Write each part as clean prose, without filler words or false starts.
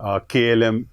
KLM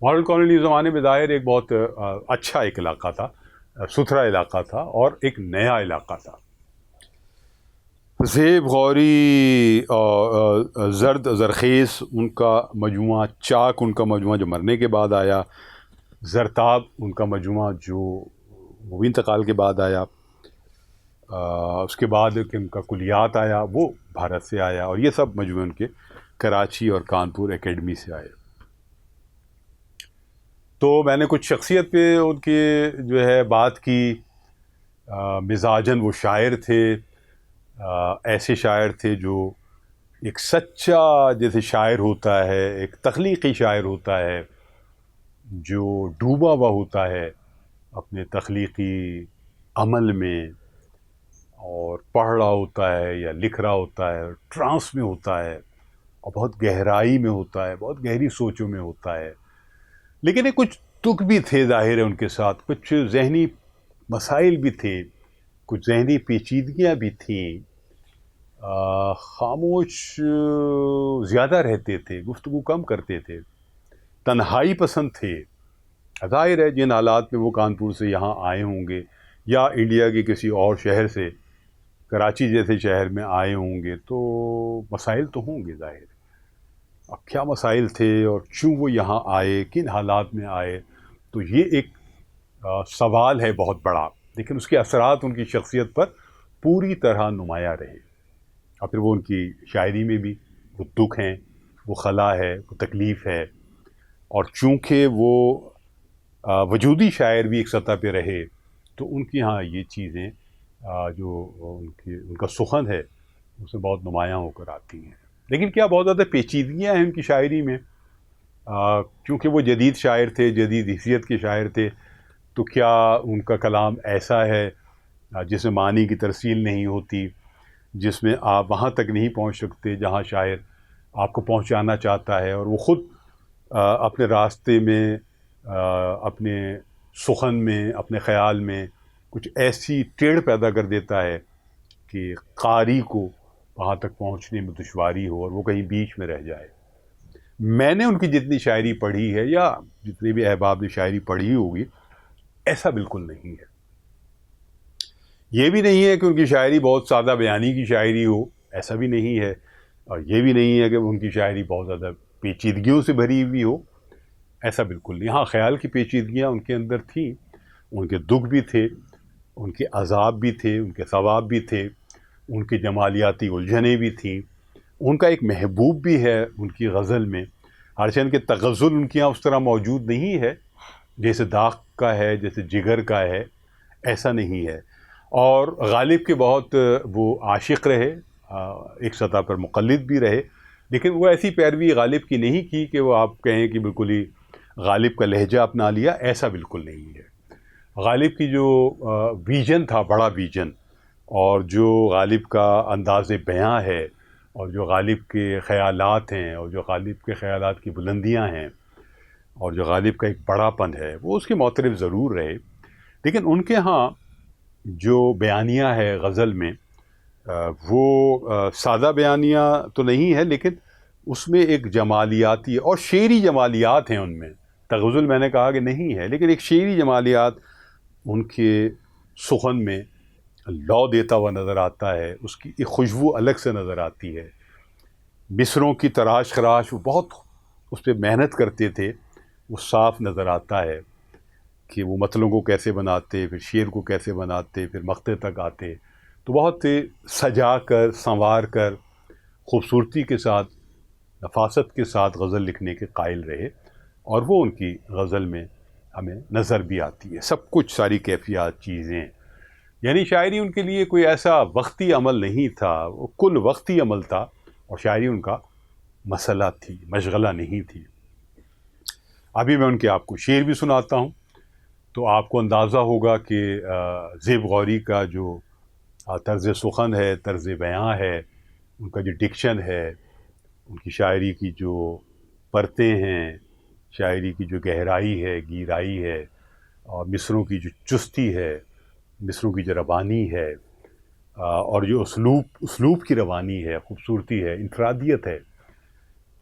model colony اس زمانے میں ظاہر ایک بہت اچھا ایک علاقہ تھا، ستھرا علاقہ تھا اور ایک نیا علاقہ تھا. زیب غوری زرد زرخیز ان کا مجموعہ، چاک ان کا مجموعہ جو مرنے کے بعد آیا، زرتاب ان کا مجموعہ جو وہ بھی انتقال کے بعد آیا، اس کے بعد کہ ان کا کلیات آیا وہ بھارت سے آیا، اور یہ سب مجموعے ان کے کراچی اور کانپور اکیڈمی سے آئے. تو میں نے کچھ شخصیت پہ ان کی جو ہے بات کی. مزاجن وہ شاعر تھے، ایسے شاعر تھے جو ایک سچا جیسے شاعر ہوتا ہے، ایک تخلیقی شاعر ہوتا ہے جو ڈوبا ہوا ہوتا ہے اپنے تخلیقی عمل میں، اور پڑھ رہا ہوتا ہے یا لکھ رہا ہوتا ہے، ٹرانس میں ہوتا ہے اور بہت گہرائی میں ہوتا ہے، بہت گہری سوچوں میں ہوتا ہے. لیکن یہ کچھ دکھ بھی تھے ظاہر ہے ان کے ساتھ، کچھ ذہنی مسائل بھی تھے، کچھ ذہنی پیچیدگیاں بھی تھیں. خاموش زیادہ رہتے تھے، گفتگو کم کرتے تھے، تنہائی پسند تھے. ظاہر ہے جن حالات میں وہ کانپور سے یہاں آئے ہوں گے یا انڈیا کے کسی اور شہر سے کراچی جیسے شہر میں آئے ہوں گے تو مسائل تو ہوں گے ظاہر. اب کیا مسائل تھے اور کیوں وہ یہاں آئے، کن حالات میں آئے، تو یہ ایک سوال ہے بہت بڑا. لیکن اس کے اثرات ان کی شخصیت پر پوری طرح نمایاں رہے، اور پھر وہ ان کی شاعری میں بھی وہ دکھ ہیں، وہ خلا ہے، وہ تکلیف ہے. اور چونکہ وہ وجودی شاعر بھی ایک سطح پہ رہے تو ان کی ہاں یہ چیزیں جو ان کا سخن ہے اسے بہت نمایاں ہو کر آتی ہیں. لیکن کیا بہت زیادہ پیچیدگیاں ہیں ان کی شاعری میں، کیونکہ وہ جدید شاعر تھے، جدید حیثیت کے شاعر تھے، تو کیا ان کا کلام ایسا ہے جس میں معنی کی ترسیل نہیں ہوتی، جس میں آپ وہاں تک نہیں پہنچ سکتے جہاں شاعر آپ کو پہنچانا چاہتا ہے، اور وہ خود اپنے راستے میں، اپنے سخن میں، اپنے خیال میں کچھ ایسی ٹیڑھ پیدا کر دیتا ہے کہ قاری کو وہاں تک پہنچنے میں دشواری ہو اور وہ کہیں بیچ میں رہ جائے. میں نے ان کی جتنی شاعری پڑھی ہے یا جتنے بھی احباب نے شاعری پڑھی ہوگی، ایسا بالکل نہیں ہے. یہ بھی نہیں ہے کہ ان کی شاعری بہت سادہ بیانی کی شاعری ہو، ایسا بھی نہیں ہے. اور یہ بھی نہیں ہے کہ ان کی شاعری بہت زیادہ پیچیدگیوں سے بھری ہوئی ہو، ایسا بالکل نہیں. ہاں خیال کی پیچیدگیاں ان کے اندر تھیں، ان کے دکھ بھی تھے، ان کے عذاب بھی تھے، ان کے ثواب بھی تھے، ان کی جمالیاتی الجھنیں بھی تھیں. ان کا ایک محبوب بھی ہے ان کی غزل میں، ہرچند کہ تغزل ان کے یہاں اس طرح موجود نہیں ہے جیسے داغ کا ہے، جیسے جگر کا ہے، ایسا نہیں ہے. اور غالب کے بہت وہ عاشق رہے، ایک سطح پر مقلد بھی رہے، لیکن وہ ایسی پیروی غالب کی نہیں کی کہ وہ آپ کہیں کہ بالکل ہی غالب کا لہجہ اپنا لیا، ایسا بالکل نہیں ہے. غالب کی جو ویژن تھا، بڑا ویژن، اور جو غالب کا انداز بیاں ہے، اور جو غالب کے خیالات ہیں، اور جو غالب کے خیالات کی بلندیاں ہیں، اور جو غالب کا ایک بڑا پن ہے، وہ اس کے معترف ضرور رہے. لیکن ان کے ہاں جو بیانیہ ہے غزل میں، وہ سادہ بیانیہ تو نہیں ہے، لیکن اس میں ایک جمالیاتی اور شعری جمالیات ہیں ان میں. تغزل میں نے کہا کہ نہیں ہے، لیکن ایک شعری جمالیات ان کے سخن میں لو دیتا ہوا نظر آتا ہے، اس کی ایک خوشبو الگ سے نظر آتی ہے. مصروں کی تراش خراش وہ بہت اس پہ محنت کرتے تھے، وہ صاف نظر آتا ہے کہ وہ مطلبوں کو کیسے بناتے، پھر شعر کو کیسے بناتے، پھر مقطع تک آتے. تو بہت سجا کر، سنوار کر، خوبصورتی کے ساتھ، نفاست کے ساتھ غزل لکھنے کے قائل رہے، اور وہ ان کی غزل میں ہمیں نظر بھی آتی ہے. سب کچھ، ساری کیفیات، چیزیں، یعنی شاعری ان کے لیے کوئی ایسا وقتی عمل نہیں تھا، وہ کل وقتی عمل تھا، اور شاعری ان کا مسئلہ تھی، مشغلہ نہیں تھی. ابھی میں ان کے آپ کو شعر بھی سناتا ہوں تو آپ کو اندازہ ہوگا کہ زیب غوری کا جو طرز سخن ہے، طرز بیاں ہے، ان کا جو ڈکشن ہے، ان کی شاعری کی جو پرتیں ہیں، شاعری کی جو گہرائی ہے، گیرائی ہے، اور مصروں کی جو چستی ہے، مصروں کی جو روانی ہے، اور جو اسلوب کی روانی ہے، خوبصورتی ہے، انفرادیت ہے،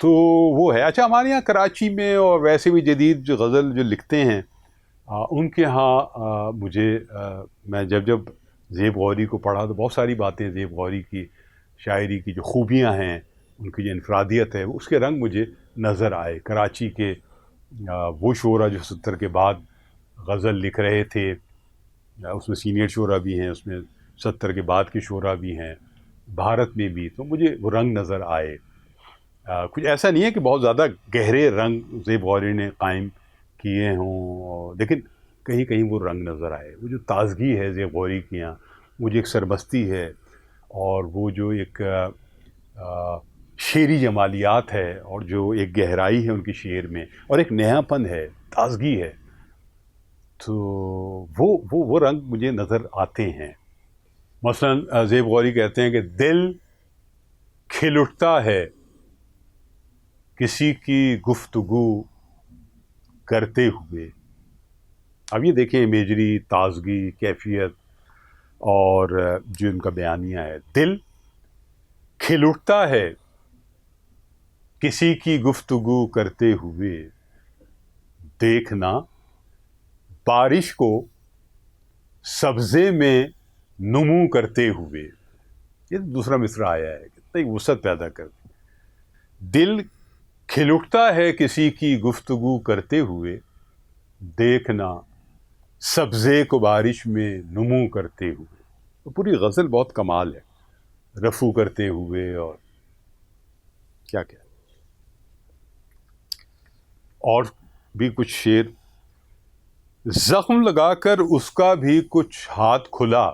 تو وہ ہے. اچھا ہمارے یہاں کراچی میں اور ویسے بھی جدید جو غزل جو لکھتے ہیں ان کے ہاں مجھے میں جب زیب غوری کو پڑھا تو بہت ساری باتیں زیب غوری کی شاعری کی جو خوبیاں ہیں، ان کی جو انفرادیت ہے، اس کے رنگ مجھے نظر آئے. کراچی کے وہ شعراء جو 70 کے بعد غزل لکھ رہے تھے، اس میں سینئر شعراء بھی ہیں، اس میں 70 کے بعد کے شعراء بھی ہیں، بھارت میں بھی، تو مجھے وہ رنگ نظر آئے. کچھ ایسا نہیں ہے کہ بہت زیادہ گہرے رنگ زیب غوری نے قائم کیے ہوں، لیکن کہیں کہیں وہ رنگ نظر آئے. وہ جو تازگی ہے زیب غوری کی یہاں، وہ جو ایک سربستی ہے، اور وہ جو ایک شعری جمالیات ہے، اور جو ایک گہرائی ہے ان کی شعر میں، اور ایک نیا پن ہے، تازگی ہے، تو وہ رنگ مجھے نظر آتے ہیں. مثلا زیب غوری کہتے ہیں کہ دل کھل اٹھتا ہے کسی کی گفتگو کرتے ہوئے. اب یہ دیکھیں امیجری، تازگی، کیفیت، اور جو ان کا بیانیہ ہے. دل کھل اٹھتا ہے کسی کی گفتگو کرتے ہوئے، دیکھنا بارش کو سبزے میں نمو کرتے ہوئے. یہ دوسرا مصرع آیا ہے، کتنی وسعت پیدا کرتی. دل کھل اٹھتا ہے کسی کی گفتگو کرتے ہوئے، دیکھنا سبزے کو بارش میں نمو کرتے ہوئے. تو پوری غزل بہت کمال ہے، رفو کرتے ہوئے، اور کیا کیا اور بھی کچھ شعر. زخم لگا کر اس کا بھی کچھ ہاتھ کھلا،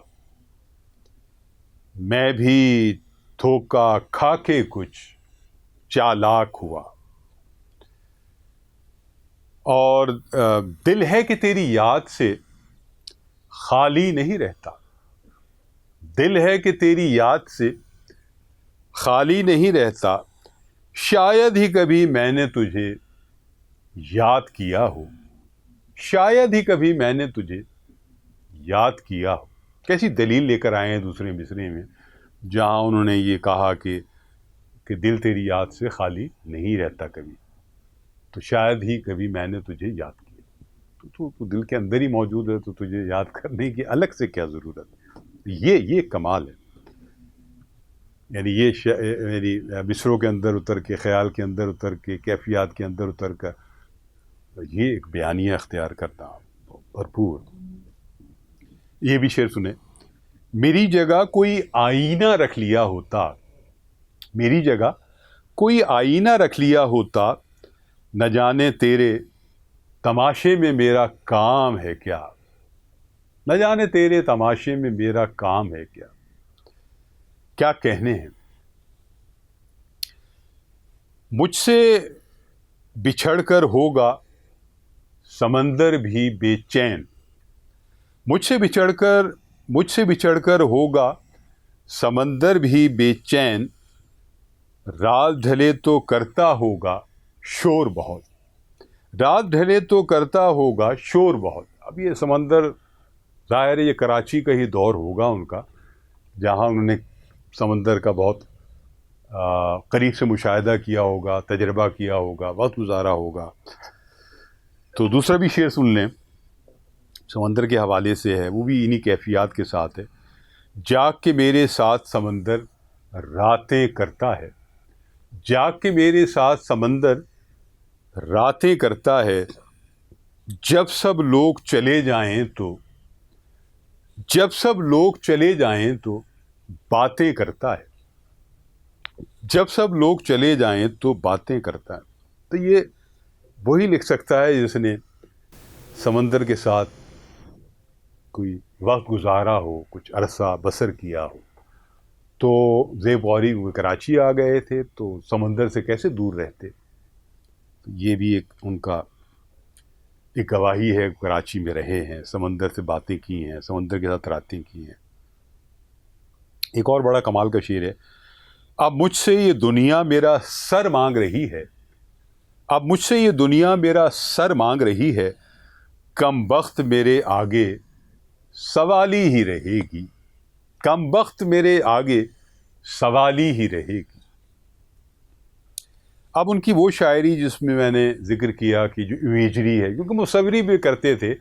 میں بھی دھوکا کھا کے کچھ چالاک ہوا. اور دل ہے کہ تیری یاد سے خالی نہیں رہتا، دل ہے کہ تیری یاد سے خالی نہیں رہتا، شاید ہی کبھی میں نے تجھے یاد کیا ہو، شاید ہی کبھی میں نے تجھے یاد کیا ہو. کیسی دلیل لے کر آئے ہیں دوسرے مصرے میں، جہاں انہوں نے یہ کہا کہ دل تیری یاد سے خالی نہیں رہتا کبھی، تو شاید ہی کبھی میں نے تجھے یاد کیا. تو دل کے اندر ہی موجود ہے، تو تجھے یاد کرنے کی الگ سے کیا ضرورت ہے. یہ کمال ہے. یعنی یعنی مصروں کے اندر اتر کے، خیال کے اندر اتر کے، کیفیات کے اندر اتر کر یہ ایک بیانیہ اختیار کرنا بھرپور. یہ بھی شعر سنیں. میری جگہ کوئی آئینہ رکھ لیا ہوتا، میری جگہ کوئی آئینہ رکھ لیا ہوتا، نہ جانے تیرے تماشے میں میرا کام ہے کیا، نہ جانے تیرے تماشے میں میرا کام ہے کیا. کیا کہنے ہیں. مجھ سے بچھڑ کر ہوگا سمندر بھی بے چین، مجھ سے بچھڑ کر ہوگا سمندر بھی بے چین، رات ڈھلے تو کرتا ہوگا شور بہت، رات ڈھلے تو کرتا ہوگا شور بہت. اب یہ سمندر ظاہر ہے یہ کراچی کا ہی دور ہوگا ان کا، جہاں انہوں نے سمندر کا بہت قریب سے مشاہدہ کیا ہوگا، تجربہ کیا ہوگا، وقت گزارا ہوگا. تو دوسرا بھی شعر سن لیں، سمندر کے حوالے سے ہے، وہ بھی انہی کیفیات کے ساتھ ہے. جاگ کے میرے ساتھ سمندر راتیں کرتا ہے، جاگ کے میرے ساتھ سمندر راتیں کرتا ہے، جب سب لوگ چلے جائیں تو، جب سب لوگ چلے جائیں تو باتیں کرتا ہے، جب سب لوگ چلے جائیں تو باتیں کرتا ہے. تو یہ وہی لکھ سکتا ہے جس نے سمندر کے ساتھ کوئی وقت گزارا ہو، کچھ عرصہ بسر کیا ہو. تو زیب غوری وہ کراچی آ گئے تھے تو سمندر سے کیسے دور رہتے. تو یہ بھی ایک ان کا ایک گواہی ہے، کراچی میں رہے ہیں، سمندر سے باتیں کی ہیں، سمندر کے ساتھ راتیں کی ہیں. ایک اور بڑا کمال کا شعر ہے. اب مجھ سے یہ دنیا میرا سر مانگ رہی ہے، اب مجھ سے یہ دنیا میرا سر مانگ رہی ہے، کم بخت میرے آگے سوالی ہی رہے گی، کم بخت میرے آگے سوالی ہی رہے گی. اب ان کی وہ شاعری جس میں میں نے ذکر کیا کہ جو امیجری ہے، کیونکہ مصوری بھی کرتے تھے،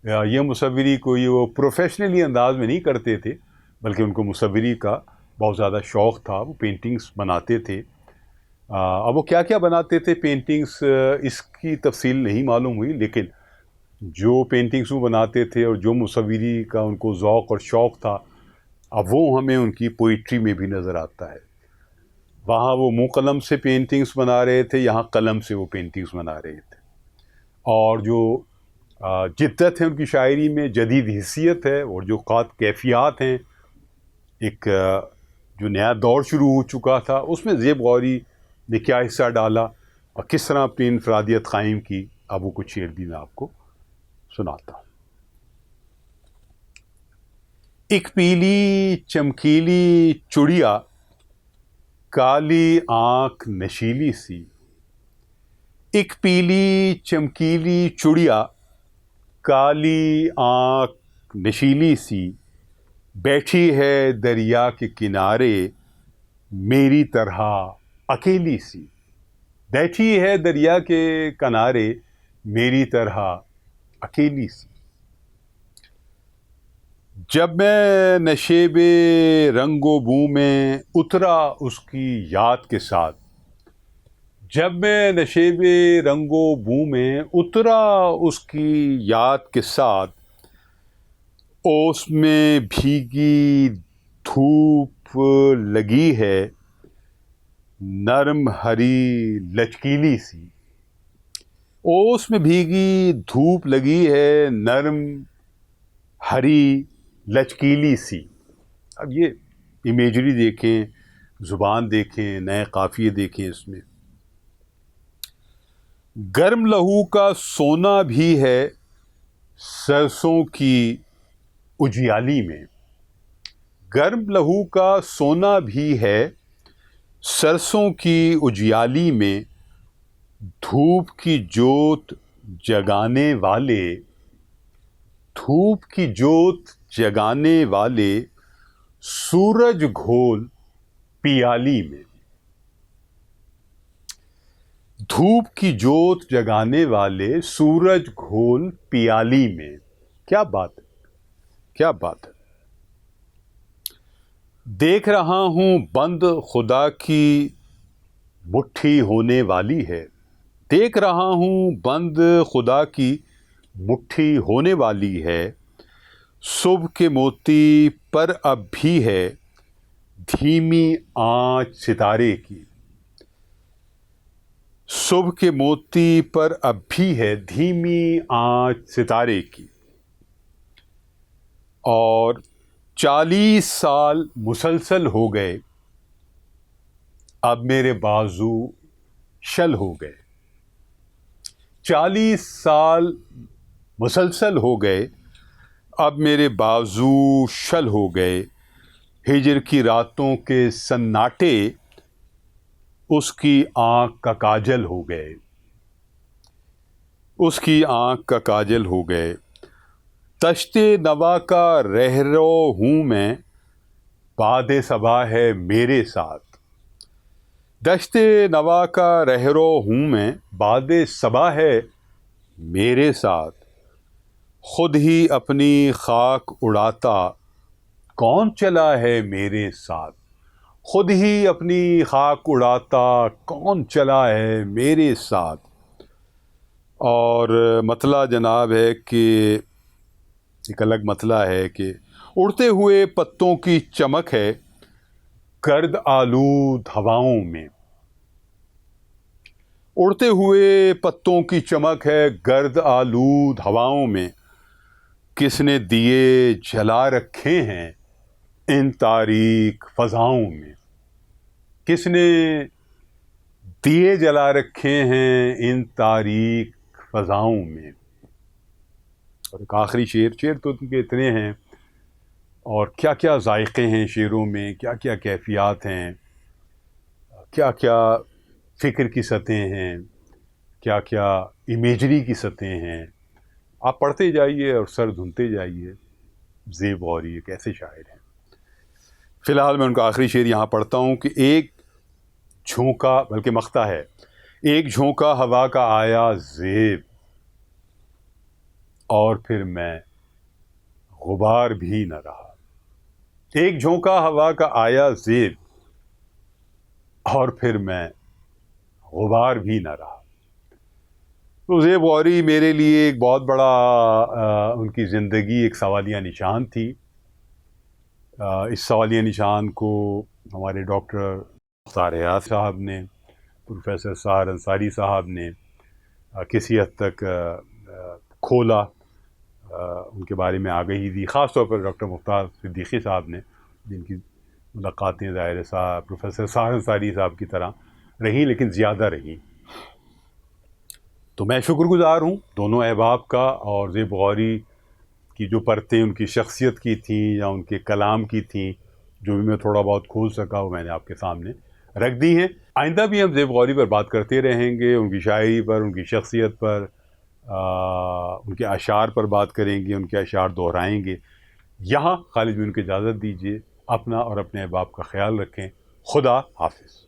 یہ مصوری کوئی وہ پروفیشنلی انداز میں نہیں کرتے تھے، بلکہ ان کو مصوری کا بہت زیادہ شوق تھا، وہ پینٹنگز بناتے تھے. اب وہ کیا کیا بناتے تھے پینٹنگز، اس کی تفصیل نہیں معلوم ہوئی، لیکن جو پینٹنگز وہ بناتے تھے اور جو مصوری کا ان کو ذوق اور شوق تھا، اب وہ ہمیں ان کی پوئٹری میں بھی نظر آتا ہے. وہاں وہ منہ قلم سے پینٹنگز بنا رہے تھے، یہاں قلم سے وہ پینٹنگز بنا رہے تھے. اور جو جدت ہے ان کی شاعری میں، جدید حیثیت ہے، اور جو کیفیات ہیں، ایک جو نیا دور شروع ہو چکا تھا، اس میں زیب غوری نے کیا حصہ ڈالا اور کس طرح اپنی انفرادیت قائم کی، اب وہ کچھ شعر بھی میں آپ کو سناتا ہوں. ایک پیلی چمکیلی چڑیا، کالی آنکھ نشیلی سی. ایک پیلی چمکیلی چڑیا، کالی آنکھ نشیلی سی، بیٹھی ہے دریا کے کنارے میری طرح اکیلی سی. بیٹھی ہے دریا کے کنارے میری طرح اکیلی سی. جب میں نشیب رنگ و بو میں اترا اس کی یاد کے ساتھ، جب میں نشیب رنگ و بو میں اترا اس کی یاد کے ساتھ، اوس میں بھیگی دھوپ لگی ہے نرم ہری لچکیلی سی. اوس میں بھیگی دھوپ لگی ہے نرم ہری لچکیلی سی. اب یہ امیجری دیکھیں، زبان دیکھیں، نئے قافیے دیکھیں. اس میں گرم لہو کا سونا بھی ہے سرسوں کی اجیالی میں. گرم لہو کا سونا بھی ہے سرسوں کی اجیالی میں، دھوپ کی جوت جگانے والے، دھوپ کی جوت جگانے والے سورج گھول پیالی میں. دھوپ کی جوت جگانے والے سورج گھول پیالی میں. کیا بات ہے، کیا بات ہے. دیکھ رہا ہوں بند خدا کی مٹھی ہونے والی ہے. دیکھ رہا ہوں بند خدا کی مٹھی ہونے والی ہے. صبح کے موتی پر اب بھی ہے دھیمی آنچ ستارے کی. صبح کے موتی پر اب بھی ہے دھیمی آنچ ستارے کی. اور 40 سال مسلسل ہو گئے اب میرے بازو شل ہو گئے. 40 سال مسلسل ہو گئے اب میرے بازو شل ہو گئے. ہجر کی راتوں کے سناٹے اس کی آنکھ کا کاجل ہو گئے. اس کی آنکھ کا کاجل ہو گئے. تشت نوا کا رہرو ہوں میں، باد صبا ہے میرے ساتھ. دشت نوا کا رہرو ہوں میں، باد صبا ہے میرے ساتھ. خود ہی اپنی خاک اڑاتا کون چلا ہے میرے ساتھ. خود ہی اپنی خاک اڑاتا کون چلا ہے میرے ساتھ. اور مطلع جناب ہے کہ ایک الگ مطلع ہے کہ اڑتے ہوئے پتوں کی چمک ہے گرد آلود ہواؤں میں. اڑتے ہوئے پتوں کی چمک ہے گرد آلود ہواؤں میں. کس نے دیے جلا رکھے ہیں ان تاریک فضاؤں میں. کس نے دیے جلا رکھے ہیں ان تاریک فضاؤں میں. اور ایک آخری شعر تو ان کے اتنے ہیں، اور کیا کیا ذائقے ہیں شعروں میں، کیا کیا کیفیات ہیں، کیا کیا فکر کی سطحیں ہیں، کیا کیا امیجری کی سطحیں ہیں. آپ پڑھتے جائیے اور سر دھنتے جائیے. زیب غوری ایک ایسے شاعر ہیں. فی الحال میں ان کا آخری شعر یہاں پڑھتا ہوں کہ ایک جھونکا، بلکہ مقطع ہے، ایک جھونکا ہوا کا آیا زیب، اور پھر میں غبار بھی نہ رہا۔ ایک جھونکا ہوا کا آیا زیب، اور پھر میں غبار بھی نہ رہا۔ تو زیب غوری میرے لیے ایک بہت بڑا ان کی زندگی ایک سوالیہ نشان تھی۔ اس سوالیہ نشان کو ہمارے ڈاکٹر مختار حیات صاحب نے، پروفیسر سحر انصاری صاحب نے کسی حد تک کھولا، ان کے بارے میں آگہی دی، خاص طور پر ڈاکٹر مختار صدیقی صاحب نے، جن کی ملاقاتیں ظاہر صاحب پروفیسر سحر انصاری صاحب کی طرح رہیں لیکن زیادہ رہیں۔ تو میں شکر گزار ہوں دونوں احباب کا، اور زیب غوری کی جو پرتیں ان کی شخصیت کی تھیں یا ان کے کلام کی تھیں، جو بھی میں تھوڑا بہت کھول سکا وہ میں نے آپ کے سامنے رکھ دی ہیں۔ آئندہ بھی ہم زیب غوری پر بات کرتے رہیں گے، ان کی شاعری پر، ان کی شخصیت پر، ان کے اشعار پر بات کریں گے، ان کے اشعار دہرائیں گے۔ یہاں خالد بن کو اجازت دیجیے، اپنا اور اپنے احباب کا خیال رکھیں۔ خدا حافظ۔